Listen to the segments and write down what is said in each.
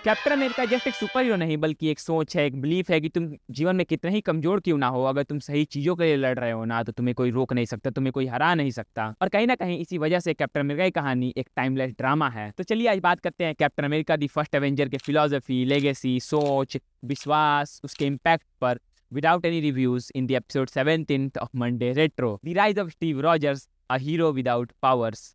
Captain America just एक super hero नहीं बल्कि एक सोच है, एक बिलीफ है कि तुम जीवन में कितने ही कमजोर क्यों ना हो, अगर तुम सही चीजों के लिए लड़ रहे हो ना तो तुम्हें कोई रोक नहीं सकता, तुम्हें कोई हरा नहीं सकता। और कहीं ना कहीं इसी वजह से कैप्टन अमेरिका की कहानी एक टाइमलेस ड्रामा है। तो चलिए आज बात करते हैं captain America the First Avenger के फिलोसफी, लेगेसी, सोच, विश्वास, उसके इम्पैक्ट पर without any reviews in the episode 17th of Monday Retro, The Rise of Steve Rogers, a hero without powers.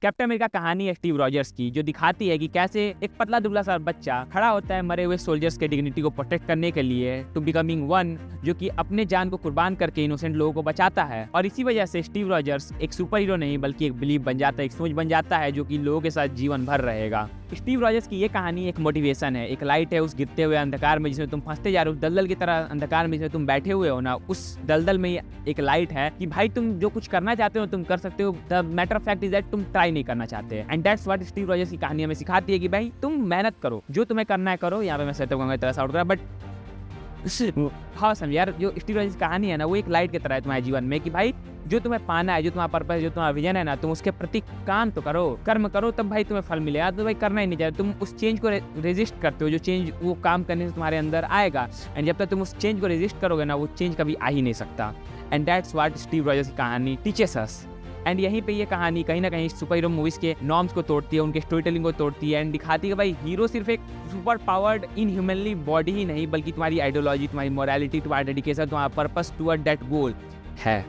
Captain America कहानी है स्टीव रॉजर्स की, जो दिखाती है कि कैसे एक पतला दुबला सा बच्चा खड़ा होता है मरे हुए सोल्जर्स के डिग्निटी को प्रोटेक्ट करने के लिए, टू बिकमिंग वन, जो कि अपने जान को कुर्बान करके इनोसेंट लोगों को बचाता है। और इसी वजह से स्टीव रॉजर्स एक सुपर हीरो नहीं बल्कि एक बिलीव बन जाता है, एक सोच बन जाता है जो कि लोगों के साथ जीवन भर रहेगा। स्टीव रॉजर्स की ये कहानी एक मोटिवेशन है, एक लाइट है उस गिरते हुए अंधकार में जिसमें तुम फंसते जा रहे हो, दलदल की तरह अंधकार में जिसमें तुम बैठे हुए हो ना, उस दलदल में एक लाइट है कि भाई तुम जो कुछ करना चाहते हो तुम कर सकते हो। The matter of fact is that तुम ट्राई नहीं करना चाहते। And that's what Steve Rogers की कहानी हमें सिखाती है कि भाई तुम मेहनत करो, जो तुम्हें करना है करो। यहाँ पे मैं सेटअप कहूँगा तरह से आउट करा, बट हाँ समझ यार, जो स्टीव रॉजर्स की कहानी है ना वो एक लाइट की तरह है तुम्हारे जीवन में कि भाई जो तुम्हें पाना है, जो तुम्हारा पर्पस है, जो तुम्हारा विजन है ना, तुम उसके प्रति काम तो करो, कर्म करो, तब भाई तुम्हें फल मिलेगा। तो भाई करना ही नहीं चाहिए, तुम उस चेंज को रेजिस्ट करते हो, जो चेंज वो काम करने से तुम्हारे अंदर आएगा। एंड जब तक तुम उस चेंज को रेजिस्ट करोगे ना, वो चेंज कभी आ ही नहीं सकता। And that's what Steve Rogers की कहानी टीचेस अस। एंड यहीं पे ये कहानी कहीं ना कहीं सुपर हीरो मूवीज के नॉर्म्स को तोड़ती है, उनके स्टोरी टेलिंग को तोड़ती है एंड दिखाती है कि भाई हीरो सिर्फ एक सुपर पावर्ड इन ह्यूमनली बॉडी ही नहीं बल्कि तुम्हारी आइडियोलॉजी, तुम्हारी मोरालिटी, तुम्हारा डेडिकेशन, तुम्हारा पर्पस टुवर्ड दैट गोल है।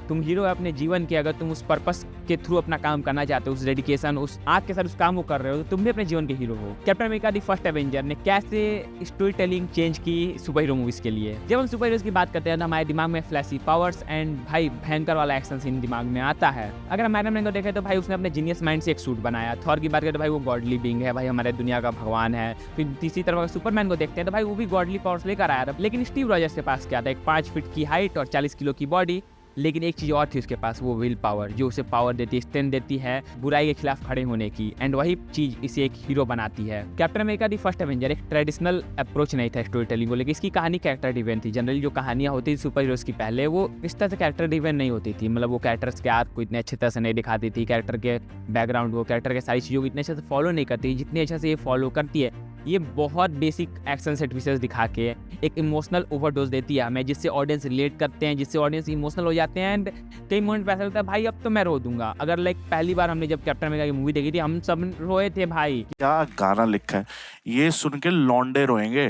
तुम हीरो है अपने जीवन के, अगर तुम उस पर्पस के थ्रू अपना काम करना चाहते हो, उस डेडिकेशन, उस आग के साथ उस काम को कर रहे हो, तो तुम भी अपने जीवन के हीरो हो। Captain America the First Avenger ने कैसे स्टोरी टेलिंग चेंज की सुपर हीरो मूवीज के लिए। जब हम सुपर हीरोज की बात करते हैं तो हमारे दिमाग में फ्लैशी पावर्स एंड भाई भयंकर वाला एक्शन सीन दिमाग में आता है। अगर हम आयरन मैन को देखें तो भाई उसने अपने जीनियस माइंड से एक सूट बनाया। थॉर की बात करें तो भाई वो गॉडली बीइंग है, भाई हमारे दुनिया का भगवान है। फिर तीसरी तरफ सुपरमैन को देखते हैं तो भाई वो भी गॉडली पावर्स लेकर आया था। लेकिन स्टीव रॉजर्स के पास क्या था, एक 5 फीट की हाइट और 40 किलो की बॉडी, लेकिन एक चीज़ और थी उसके पास, वो विल पावर, जो उसे पावर देती है, स्ट्रेंथ देती है बुराई के खिलाफ खड़े होने की। एंड वही चीज़ इसे एक हीरो बनाती है। Captain America the First Avenger एक ट्रेडिशनल अप्रोच नहीं था स्टोरी टेलिंग को, लेकिन इसकी कहानी कैरेक्टर ड्रिवन थी। जनरली जो कहानियाँ होती थी सुपर हीरोज की पहले, वो इस तरह से कैरेक्टर ड्रिवन नहीं होती थी। मतलब वो कैरेक्टर्स के आर्क को इतने अच्छे तरह से नहीं दिखाती थी, कैरेक्टर के बैकग्राउंड को, कैरेक्टर के सारी चीज़ों को इतने अच्छे से फॉलो नहीं करती जितनी अच्छे से ये फॉलो करती है। ये बहुत बेसिक एक्शन सेट पीसेस दिखा के एक इमोशनल ओवरडोज देती है हमें, जिससे ऑडियंस रिलेट करते हैं, जिससे ऑडियंस इमोशनल हो जाते हैं। एंड कई मोमेंट पे ऐसा लगता है भाई अब तो मैं रो दूंगा। अगर लाइक पहली बार हमने जब कैप्टन अमेरिका की मूवी देखी थी हम सब रोए थे भाई। क्या गाना लिखा है, ये सुन के लौंडे रोएंगे।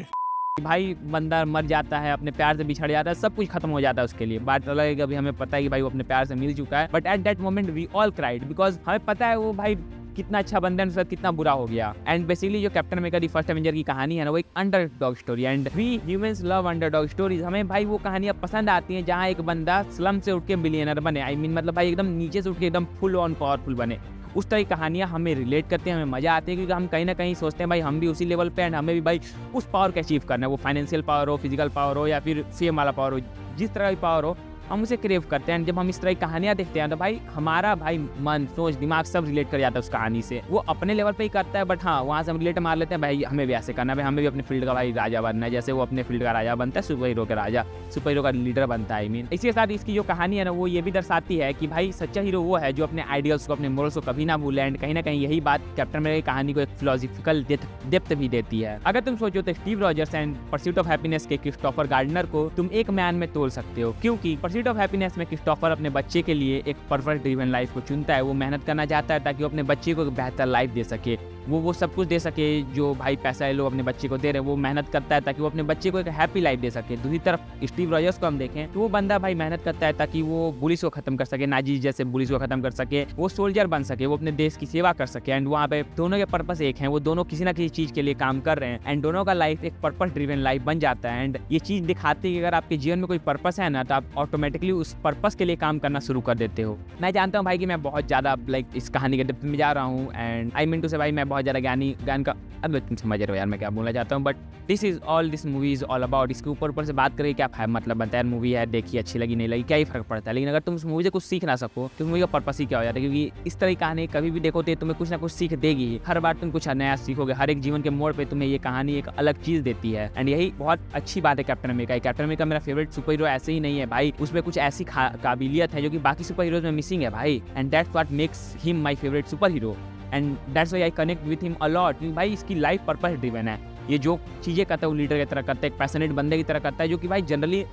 भाई बंदा मर जाता है, अपने प्यार से बिछड़ जाता है, सब कुछ खत्म हो जाता है उसके लिए। बात अलग है कि अभी हमें पता है कि भाई वो अपने प्यार से मिल चुका है, but at that moment we all cried because हमें पता है वो भाई कितना अच्छा बंदा है, उसके साथ कितना बुरा हो गया। एंड बेसिकली जो Captain America the First Avenger की कहानी है ना, वो एक underdog story. And we humans love underdog stories. हमें भाई वो कहानियां पसंद आती हैं जहां एक बंदा स्लम से उठ के बिलियनर बने। आई मीन मतलब भाई एकदम नीचे से उठ के एकदम फुल ऑन पावरफुल बने। उस तरह की कहानियां हमें रिलेट करते हैं, हमें मजा आती है, क्योंकि हम कहीं ना कहीं सोचते हैं भाई हम भी उसी लेवल पे एंड हमें भी भाई उस पावर को अचीव करना है। वो फाइनेंशियल पावर हो, फिजिकल पावर हो या फिर फेम वाला पावर हो, जिस तरह की पावर हो हम उसे क्रेव करते हैं। जब हम इस तरह की कहानियां देखते हैं तो भाई हमारा भाई मन, सोच, दिमाग सब रिलेट कर जाता है उस कहानी से। वो अपने लेवल पे ही करता है, बट हाँ वहाँ से हम रिलेट मार लेते हैं भाई हमें भी ऐसे करना है, भाई हमें भी अपने फील्ड का भाई राजा बनना है। जैसे वो अपने फील्ड का राजा बनता है, सुपर हीरो का राजा, सुपर हीरो का लीडर बनता है। आई मीन इसी के साथ इसकी जो कहानी है ना वो ये भी दर्शाती है कि भाई सच्चा हीरो वो है जो अपने आइडियल्स को, अपने मोरल्स को कभी ना भूले। एंड कहीं ना कहीं यही बात कैप्टन अमेरिका की कहानी को एक फिलोसॉफिकल डेप्थ भी देती है। अगर तुम सोचो तो Steve Rogers and pursuit of happiness के क्रिस्टोफर गार्डनर को तुम एक मैन में तोड़ सकते हो, क्योंकि परस्यूट ऑफ हैप्पीनेस में क्रिस्टोफर अपने बच्चे के लिए एक पर्पस ड्रिवन लाइफ को चुनता है। वो मेहनत करना चाहता है ताकि वो अपने बच्चे को एक बेहतर लाइफ दे सके, वो सब कुछ दे सके जो भाई पैसा लोग अपने बच्चे को दे रहे हैं। वो मेहनत करता है ताकि वो अपने बच्चे को एक हैप्पी लाइफ दे सके। दूसरी तरफ स्टीव रॉजर्स को हम देखें तो वो बंदा भाई मेहनत करता है ताकि वो पुलिस को खत्म कर सके, नाजी जैसे पुलिस को खत्म कर सके, वो सोल्जर बन सके, वो अपने देश की सेवा कर सके। एंड वहाँ पे दोनों के पर्पस एक हैं, वो दोनों किसी ना किसी चीज के लिए काम कर रहे हैं एंड दोनों का लाइफ एक पर्पस ड्रिवन लाइफ बन जाता है। एंड ये चीज दिखाती है कि अगर आपके जीवन में कोई पर्पस है ना तो आप ऑटोमेटिकली उस पर्पस के लिए काम करना शुरू कर देते हो। मैं जानता हूँ भाई कि मैं बहुत ज्यादा लाइक इस कहानी के डेप्थ में जा रहा हूँ एंड आई मीन टू से भाई मैं बहुत ज़्यादा ज्ञान का अब तुम समझ रहे हो यार मैं क्या बोलना चाहता हूँ। But this movie is all about. इसके ऊपर से बात करें क्या मतलब बनता है, मूवी है देखी अच्छी लगी नहीं लगी क्या ही फर्क पड़ता है। लेकिन अगर तुम उस मूवी से कुछ सीख ना सको तो मूवी का पर्पस ही क्या हो जाता है, क्योंकि इस तरह की कहानी कभी भी देखो तो तुम्हें कुछ ना कुछ सीख देगी ही। हर बार तुम कुछ नया सीखोगे, हर एक जीवन के मोड़ पे तुम्हें ये कहानी एक अलग चीज़ देती है। एंड यही बहुत अच्छी बात है कैप्टन अमेरिका। कैप्टन अमेरिका मेरा फेवरेट सुपर हीरो ऐसे ही नहीं है भाई, उसमें कुछ ऐसी काबिलियत है जो कि बाकी सुपर हीरोज में मिसिंग है भाई। And that's what makes him my favourite super hero and that's why I connect with him a lot. भाई इसकी लाइफ पर्पस ड्रिवन है, ये जो चीज़ें करता है वो लीडर की तरह करता है, एक पैशनेट बंदे की तरह करता है, जो कि भाई जनरली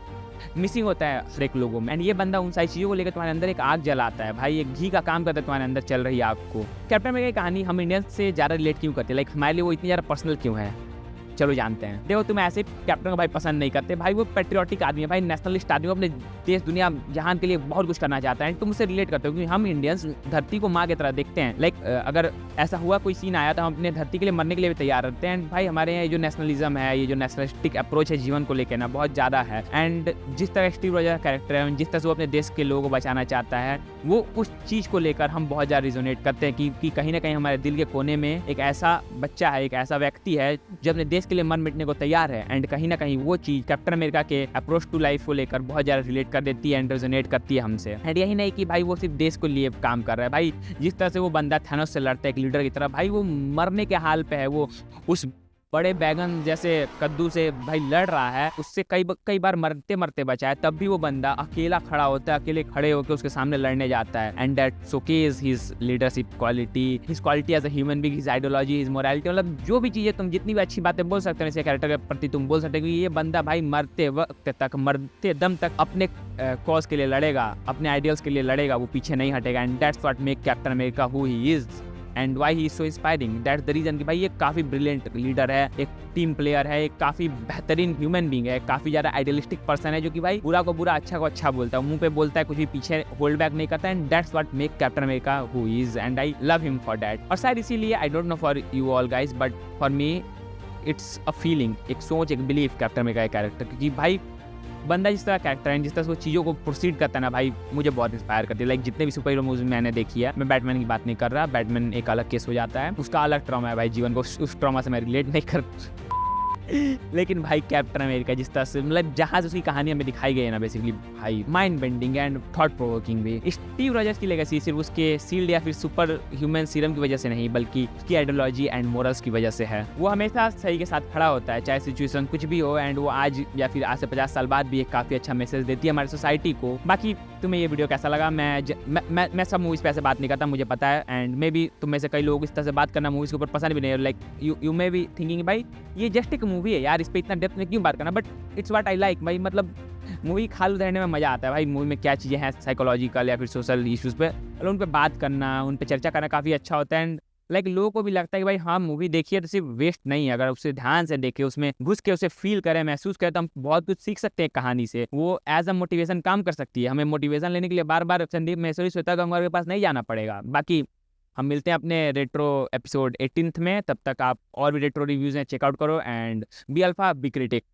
मिसिंग होता है हर एक लोगों में। एंड ये बंदा उन सारी चीज़ों को लेकर तुम्हारे अंदर एक आग जलाता है भाई, एक घी का काम करता है तुम्हारे अंदर चल रही आग को। कैप्टन अमेरिका की कहानी हम इंडियंस से ज़्यादा रिलेट क्यों करते हैं, लाइक हमारे लिए वो इतनी ज़्यादा पर्सनल क्यों है, चलो जानते हैं। देखो तुम ऐसे कैप्टन को भाई पसंद नहीं करते भाई, वो पेट्रियोटिक आदमी है भाई, नेशनलिस्ट आदमी, अपने देश दुनिया जहान के लिए बहुत कुछ करना चाहता है। तुम उससे रिलेट करते हो क्योंकि हम इंडियंस धरती को माँ की तरह देखते हैं। लाइक अगर ऐसा हुआ कोई सीन आया तो हम अपने धरती के लिए मरने के लिए भी तैयार रहते हैं। भाई हमारे यहाँ जो नेशनलिज्म है, ये जो नेशनलिस्टिक अप्रोच है जीवन को लेकर ना, बहुत ज़्यादा है। एंड जिस तरह स्टीव रॉजर का कैरेक्टर है, जिस तरह से वो अपने देश के लोगों को बचाना चाहता है, वो उस चीज़ को लेकर हम बहुत ज़्यादा रिजोनेट करते हैं कि कहीं ना कहीं हमारे दिल के कोने में एक ऐसा बच्चा है, एक ऐसा व्यक्ति है जो अपने देश के लिए मर मिटने को तैयार है। एंड कहीं ना कहीं वो चीज़ कैप्टन अमेरिका के अप्रोच टू लाइफ को लेकर बहुत ज़्यादा रिलेट कर देती है एंड रेजोनेट करती है हमसे। एंड यही नहीं कि भाई वो सिर्फ देश के लिए काम कर रहा है भाई, जिस तरह से वो बंदा थैनोस से लड़ता है एक लीडर की तरह, भाई वो मरने के हाल पे है, वो उस बड़े बैगन जैसे कद्दू से भाई लड़ रहा है, उससे कई बार मरते मरते बचा है, तब भी वो बंदा अकेला खड़ा होता है, अकेले खड़े होकर उसके सामने लड़ने जाता है। And that showcase his leadership quality, his quality as a human being, his ideology, his morality. मतलब जो भी चीज़ें तुम जितनी भी अच्छी बातें बोल सकते हो इस कैरेक्टर के प्रति तुम बोल सकते हो कि ये बंदा भाई मरते वक्त तक, मरते दम तक अपने कॉज के लिए लड़ेगा, अपने आइडियल्स के लिए लड़ेगा, वो पीछे नहीं हटेगा। And that's what make Captain America who he is and why he is so inspiring. That's the reason कि भाई ये काफ़ी ब्रिलियंट लीडर है, एक टीम प्लेयर है, एक काफ़ी बेहतरीन ह्यूमन बींग है, काफ़ी ज़्यादा आइडियलिस्टिक पर्सन है, जो कि भाई बुरा को बुरा, अच्छा को अच्छा बोलता है, मुंह पे बोलता है, कुछ भी पीछे होल्ड बैक नहीं करता। And that's what make Captain America who is and I love him for that. और शायद इसीलिए I don't know for you all guys but for me it's a feeling, एक सोच, एक बिलीफ कैप्टन अमेरिका का character, क्योंकि भाई बंदा जिस तरह कैरेक्टर है, जिस तरह से वो चीज़ों को प्रोसीड करता है ना भाई, मुझे बहुत इंस्पायर करती है। लाइक जितने भी सुपर हीरो मूवीज मैंने देखी है, मैं बैटमैन की बात नहीं कर रहा, बैटमैन एक अलग केस हो जाता है, उसका अलग ट्रॉमा है भाई जीवन को, उस ट्रॉमा से मैं रिलेट नहीं कर लेकिन भाई कैप्टन अमेरिका जिस तरह से मतलब जहाँ से उसकी कहानी हमें दिखाई गई है ना, बेसिकली भाई mind bending and thought provoking भी। स्टीव रॉजर्स की लेगेसी सिर्फ उसके सील्ड या फिर सुपर ह्यूमन सीरम की वजह से नहीं, बल्कि उसकी आइडियोलॉजी एंड मोरल्स की वजह से है। वो हमेशा सही के साथ खड़ा होता है चाहे सिचुएशन कुछ भी हो, एंड वो आज या फिर आज से 50 साल बाद भी एक काफ़ी अच्छा मैसेज देती है हमारी सोसाइटी को। बाकी तुम्हें ये वीडियो कैसा लगा? मैं सब मूवीज़ पे ऐसे बात नहीं करता, मुझे पता है, एंड मे बी तुम में से कई लोग इस तरह से बात करना मूवीज़ के ऊपर पसंद भी नहीं है। Like you may be thinking भाई ये जस्ट एक मूवी है यार, इस पे इतना डेप्थ में क्यों बात करना, but it's what I like भाई। मतलब मूवी खाली रहने में मज़ा आता है भाई, मूवी में क्या चीज़ें हैं साइकोलॉजिकल या फिर सोशल इश्यूज़ पे, और उन पे बात करना, उन पे चर्चा करना काफ़ी अच्छा होता है। एंड लाइक लोगों को भी लगता है कि भाई हाँ मूवी देखिए तो सिर्फ वेस्ट नहीं है, अगर उसे ध्यान से देखें, उसमें घुस के उसे फील करें, महसूस करें, तो हम बहुत कुछ सीख सकते हैं कहानी से। वो एज अ मोटिवेशन काम कर सकती है, हमें मोटिवेशन लेने के लिए बार बार संदीप महेश्वरी श्वेता गंगवार के पास नहीं जाना पड़ेगा। बाकी हम मिलते हैं अपने रेट्रो एपिसोड 18 में, तब तक आप और भी रेट्रो रिव्यूज़ हैं चेकआउट करो, and be alpha be critic.